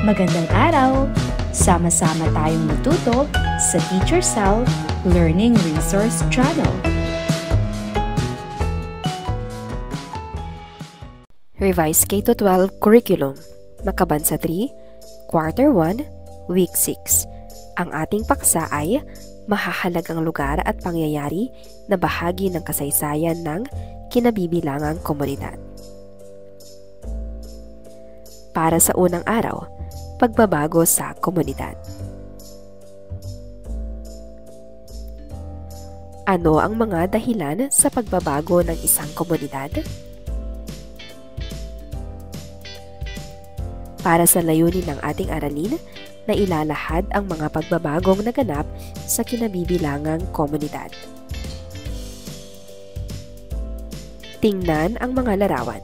Magandang araw! Sama-sama tayong matuto sa Teacher Sal Learning Resource Channel. Revised K-12 Curriculum, Makabansa 3, Quarter 1, Week 6. Ang ating paksa ay mahahalagang lugar at pangyayari na bahagi ng kasaysayan ng kinabibilangang komunidad. Para sa unang araw, pagbabago sa komunidad. Ano ang mga dahilan sa pagbabago ng isang komunidad? Para sa layunin ng ating aralin, na ilalahad ang mga pagbabagong naganap sa kinabibilangang komunidad. Tingnan ang mga larawan.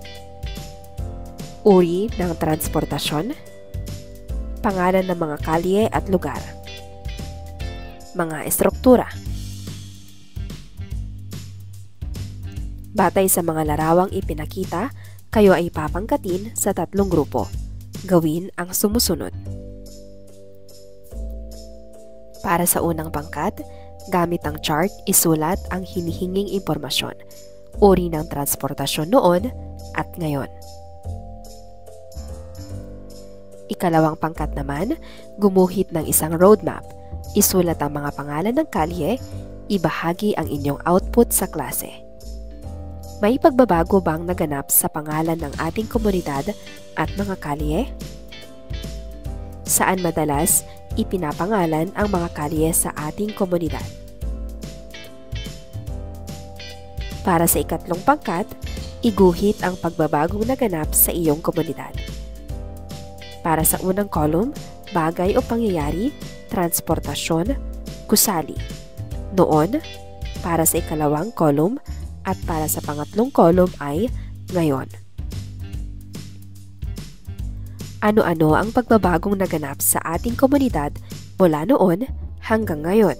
Uri ng transportasyon, pangalan ng mga kalye at lugar, mga estruktura. Batay sa mga larawang ipinakita, kayo ay papangkatin sa 3 grupo. Gawin ang sumusunod. Para sa unang pangkat, gamit ang chart, isulat ang hinihinging impormasyon, uri ng transportasyon noon at ngayon. Ikalawang pangkat naman, gumuhit ng isang roadmap, isulat ang mga pangalan ng kalye, ibahagi ang inyong output sa klase. May pagbabago bang naganap sa pangalan ng ating komunidad at mga kalye? Saan madalas ipinapangalan ang mga kalye sa ating komunidad? Para sa ikatlong pangkat, iguhit ang pagbabagong naganap sa iyong komunidad. Para sa unang column, bagay o pangyayari, transportasyon, gusali. Noon, para sa ikalawang column, at para sa pangatlong column ay ngayon. Ano-ano ang pagbabagong naganap sa ating komunidad mula noon hanggang ngayon?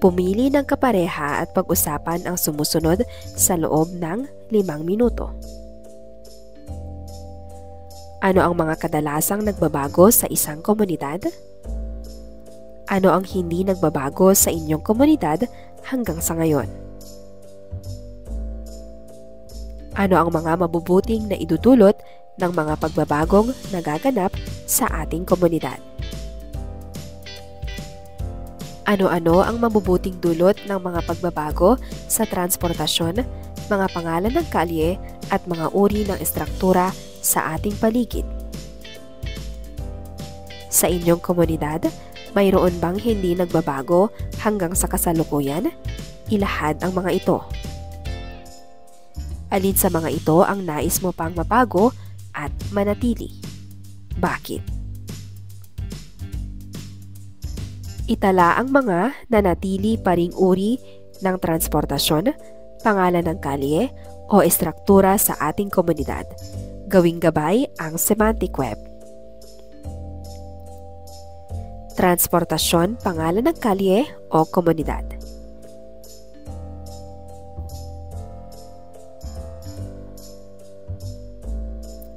Pumili ng kapareha at pag-usapan ang sumusunod sa loob ng 5 minuto. Ano ang mga kadalasang nagbabago sa isang komunidad? Ano ang hindi nagbabago sa inyong komunidad hanggang sa ngayon? Ano ang mga mabubuting na idudulot ng mga pagbabagong nagaganap sa ating komunidad? Ano-ano ang mabubuting dulot ng mga pagbabago sa transportasyon, mga pangalan ng kalye at mga uri ng estruktura sa ating paligid? Sa inyong komunidad, mayroon bang hindi nagbabago hanggang sa kasalukuyan? Ilahad ang mga ito. Alin sa mga ito ang nais mo pang mabago at manatili? Bakit? Itala ang mga nanatili pa ring uri ng transportasyon, pangalan ng kalye o estruktura sa ating komunidad. Gawing gabay ang semantic web. Transportasyon, pangalan ng kalye o komunidad.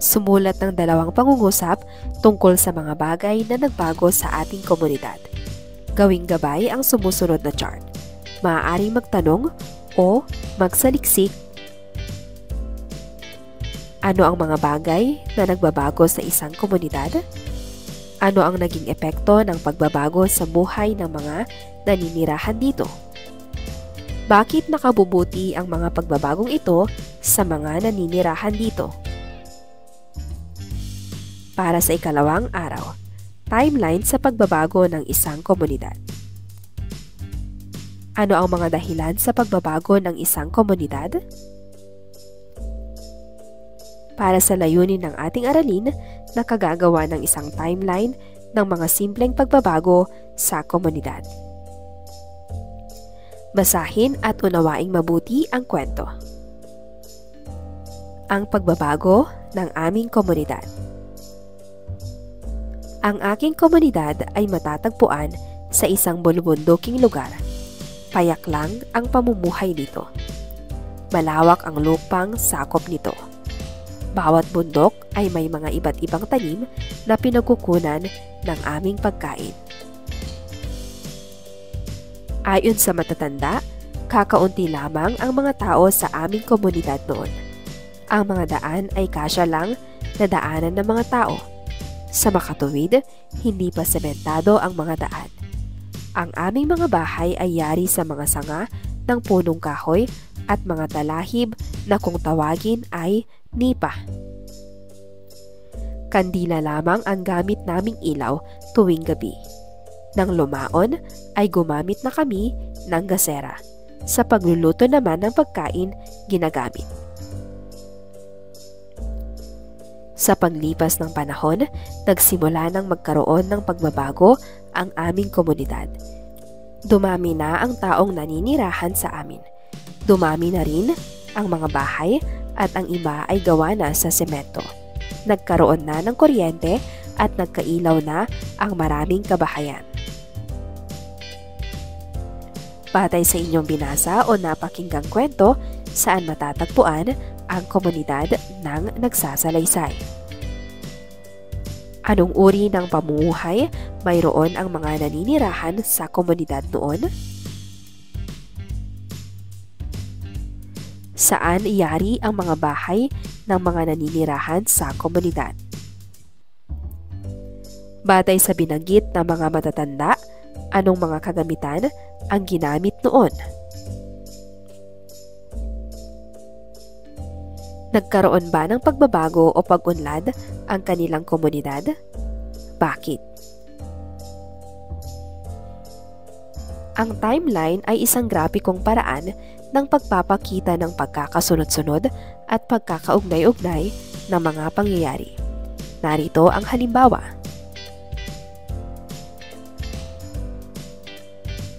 Sumulat ng 2 pangungusap tungkol sa mga bagay na nagbago sa ating komunidad. Gawing gabay ang sumusunod na chart. Maaaring magtanong o magsaliksik. Ano ang mga bagay na nagbabago sa isang komunidad? Ano ang naging epekto ng pagbabago sa buhay ng mga naninirahan dito? Bakit nakabubuti ang mga pagbabagong ito sa mga naninirahan dito? Para sa ikalawang araw, timeline sa pagbabago ng isang komunidad. Ano ang mga dahilan sa pagbabago ng isang komunidad? Para sa layunin ng ating aralin, nakagagawa ng isang timeline ng mga simpleng pagbabago sa komunidad. Basahin at unawaing mabuti ang kwento. Ang pagbabago ng aming komunidad. Ang aking komunidad ay matatagpuan sa isang bulubunduking lugar. Payak lang ang pamumuhay dito. Malawak ang lupang sakop nito. Bawat bundok ay may mga iba't ibang tanim na pinagkukunan ng aming pagkain. Ayon sa matatanda, kakaunti lamang ang mga tao sa aming komunidad noon. Ang mga daan ay kasya lang na daanan ng mga tao. Sa makatuwid, hindi pa sementado ang mga daan. Ang aming mga bahay ay yari sa mga sanga ng punong kahoy at mga talahib na kung tawagin ay nipa. Kandila lamang ang gamit naming ilaw tuwing gabi. Nang lumaon ay gumamit na kami ng gasera. Sa pagluluto naman ng pagkain ginagamit. Sa paglipas ng panahon, nagsimula nang magkaroon ng pagbabago ang aming komunidad. Dumami na ang taong naninirahan sa amin. Dumami na rin ang mga bahay at ang iba ay gawa na sa semento. Nagkaroon na ng kuryente at nagkailaw na ang maraming kabahayan. Batay sa inyong binasa o napakinggang kwento, saan matatagpuan ang komunidad ng nagsasalaysay? Anong uri ng pamumuhay mayroon ang mga naninirahan sa komunidad noon? Saan iyari ang mga bahay ng mga naninirahan sa komunidad? Batay sa binanggit ng mga matatanda, anong mga kagamitan ang ginamit noon? Nagkaroon ba ng pagbabago o pag-unlad ang kanilang komunidad? Bakit? Ang timeline ay isang grapikong paraan ng pagpapakita ng pagkakasunod-sunod at pagkakaugnay-ugnay ng mga pangyayari. Narito ang halimbawa.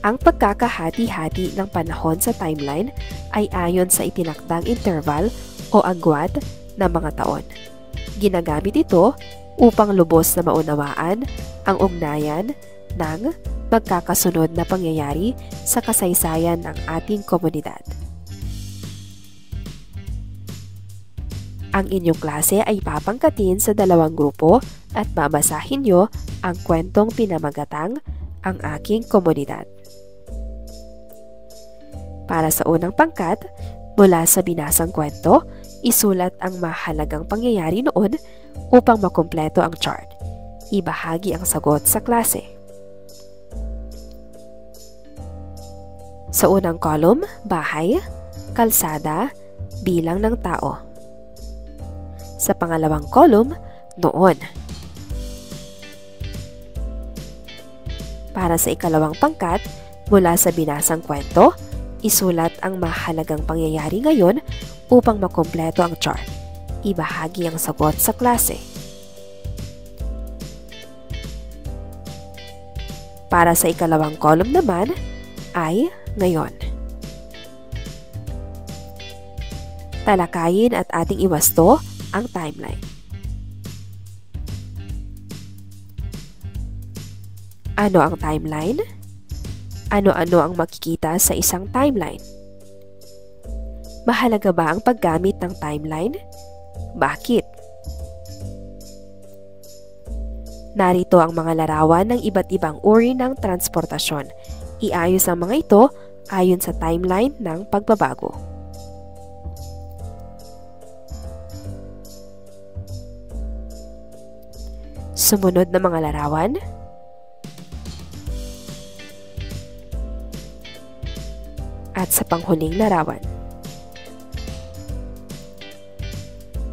Ang pagkakahati-hati ng panahon sa timeline ay ayon sa itinakdang interval o agwat ng mga taon. Ginagamit ito upang lubos na maunawaan ang ugnayan ng magkakasunod na pangyayari sa kasaysayan ng ating komunidad. Ang inyong klase ay papangkatin sa dalawang grupo at babasahin nyo ang kwentong pinamagatang Ang Aking Komunidad. Para sa unang pangkat, mula sa binasang kwento, isulat ang mahalagang pangyayari noon upang makumpleto ang chart. Ibahagi ang sagot sa klase. Sa unang column, bahay, kalsada, bilang ng tao. Sa pangalawang column, noon. Para sa ikalawang pangkat, mula sa binasang kwento, isulat ang mahalagang pangyayari ngayon upang makumpleto ang chart. Ibahagi ang sagot sa klase. Para sa ikalawang column naman ay ngayon. Talakayin at ating iwasto ang timeline. Ano ang timeline? Ano-ano ang makikita sa isang timeline? Mahalaga ba ang paggamit ng timeline? Bakit? Narito ang mga larawan ng iba't ibang uri ng transportasyon. Iayos ang mga ito ayon sa timeline ng pagbabago. Sumunod na mga larawan. At sa panghuling larawan.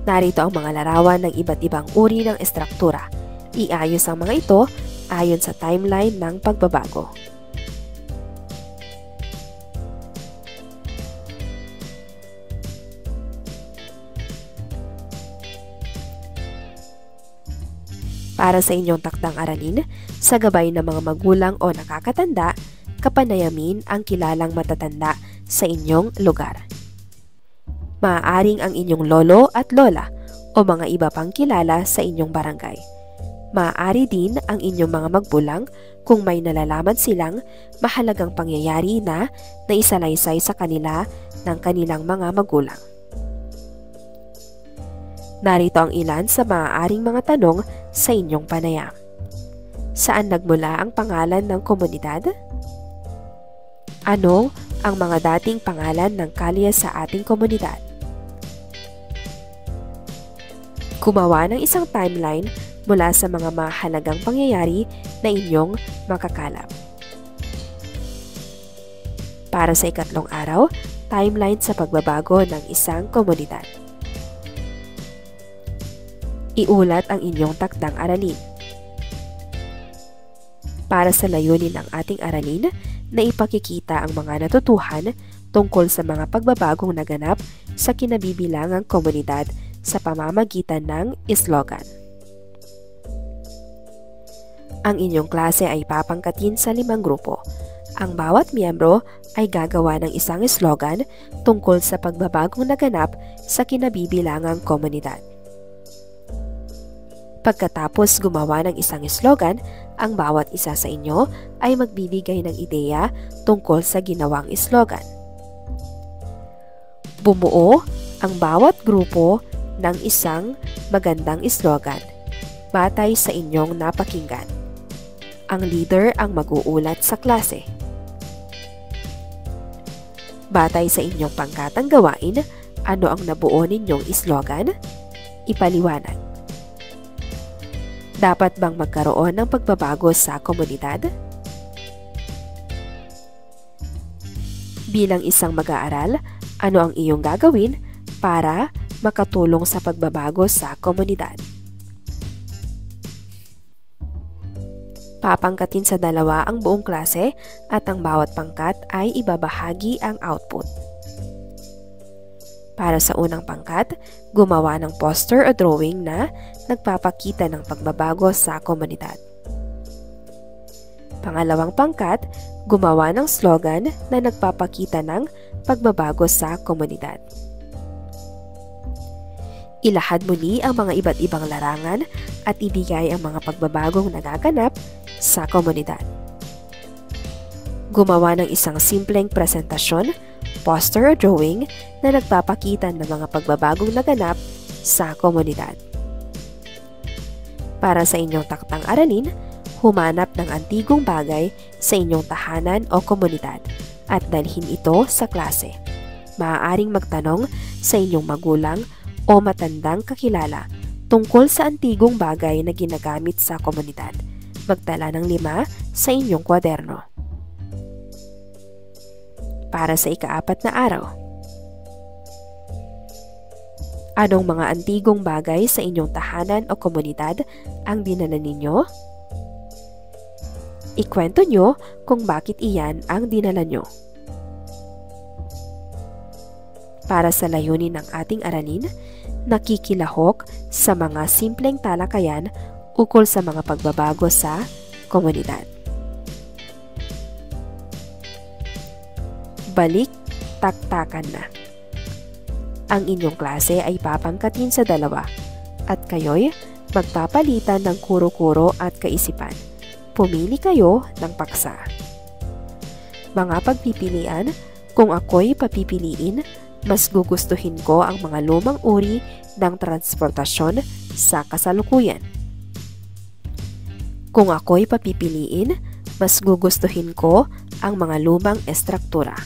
Narito ang mga larawan ng iba't ibang uri ng estruktura. Iayos ang mga ito ayon sa timeline ng pagbabago. Para sa inyong takdang aralin, sa gabay ng mga magulang o nakakatanda, kapanayamin ang kilalang matatanda sa inyong lugar. Maaaring ang inyong lolo at lola o mga iba pang kilala sa inyong barangay. Maaari din ang inyong mga magbulang kung may nalalaman silang mahalagang pangyayari na naisalaysay sa kanila ng kanilang mga magulang. Narito ang ilan sa maaaring mga tanong sa inyong panayam. Saan nagmula ang pangalan ng komunidad? Ano ang mga dating pangalan ng kalye sa ating komunidad? Gumawa ng isang timeline mula sa mga mahalagang pangyayari na inyong makakalap. Para sa ikatlong araw, timeline sa pagbabago ng isang komunidad. Iulat ang inyong takdang aralin. Para sa layunin ng ating aralin na ipakikita ang mga natutuhan tungkol sa mga pagbabagong naganap sa kinabibilangang komunidad sa pamamagitan ng slogan. Ang inyong klase ay papangkatin sa 5 grupo. Ang bawat miyembro ay gagawa ng isang slogan tungkol sa pagbabagong naganap sa kinabibilangang komunidad. Pagkatapos gumawa ng isang slogan, ang bawat isa sa inyo ay magbibigay ng ideya tungkol sa ginawang slogan. Bumuo ang bawat grupo ng isang magandang slogan batay sa inyong napakinggan. Ang leader ang mag-uulat sa klase. Batay sa inyong pangkatang gawain, ano ang nabuo ninyong slogan? Ipaliwanag. Dapat bang magkaroon ng pagbabago sa komunidad? Bilang isang mag-aaral, ano ang iyong gagawin para makatulong sa pagbabago sa komunidad? Papangkatin sa 2 ang buong klase at ang bawat pangkat ay ibabahagi ang output. Para sa unang pangkat, gumawa ng poster o drawing na nagpapakita ng pagbabago sa komunidad. Pangalawang pangkat, gumawa ng slogan na nagpapakita ng pagbabago sa komunidad. Ilahad muli ang mga iba't ibang larangan at ibigay ang mga pagbabagong nagaganap sa komunidad. Gumawa ng isang simpleng presentasyon, poster o drawing na nagpapakita ng mga pagbabagong naganap sa komunidad. Para sa inyong taktang aralin, humanap ng antigong bagay sa inyong tahanan o komunidad at dalhin ito sa klase. Maaaring magtanong sa inyong magulang o matandang kakilala tungkol sa antigong bagay na ginagamit sa komunidad. Magtala ng 5 sa inyong kwaderno. Para sa ika-4 na araw. Anong mga antigong bagay sa inyong tahanan o komunidad ang dinala ninyo? Ikwento nyo kung bakit iyan ang dinala nyo. Para sa layunin ng ating aralin, nakikilahok sa mga simpleng talakayan ukol sa mga pagbabago sa komunidad. Balik taktakan na. Ang inyong klase ay papangkatin sa 2 at kayo'y magpapalitan ng kuro-kuro at kaisipan. Pumili kayo ng paksa. Mga pagpipilian, kung ako'y papipiliin, mas gugustuhin ko ang mga lumang uri ng transportasyon sa kasalukuyan. Kung ako'y papipiliin, mas gugustuhin ko ang mga lumang estruktura.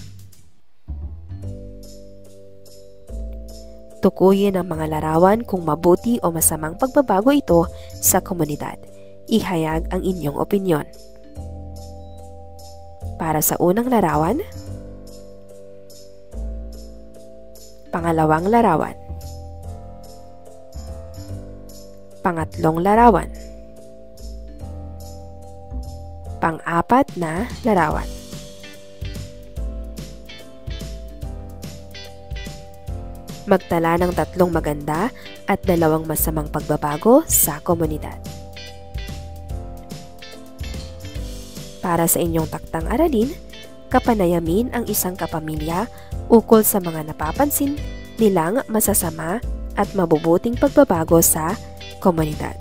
Tukuyin ang mga larawan kung mabuti o masamang pagbabago ito sa komunidad. Ihayag ang inyong opinyon. Para sa unang larawan, pangalawang larawan, pangatlong larawan, pang-4 na larawan. Magtala ng 3 maganda at 2 masamang pagbabago sa komunidad. Para sa inyong taktang aralin, kapanayamin ang isang kapamilya ukol sa mga napapansin nilang masasama at mabubuting pagbabago sa komunidad.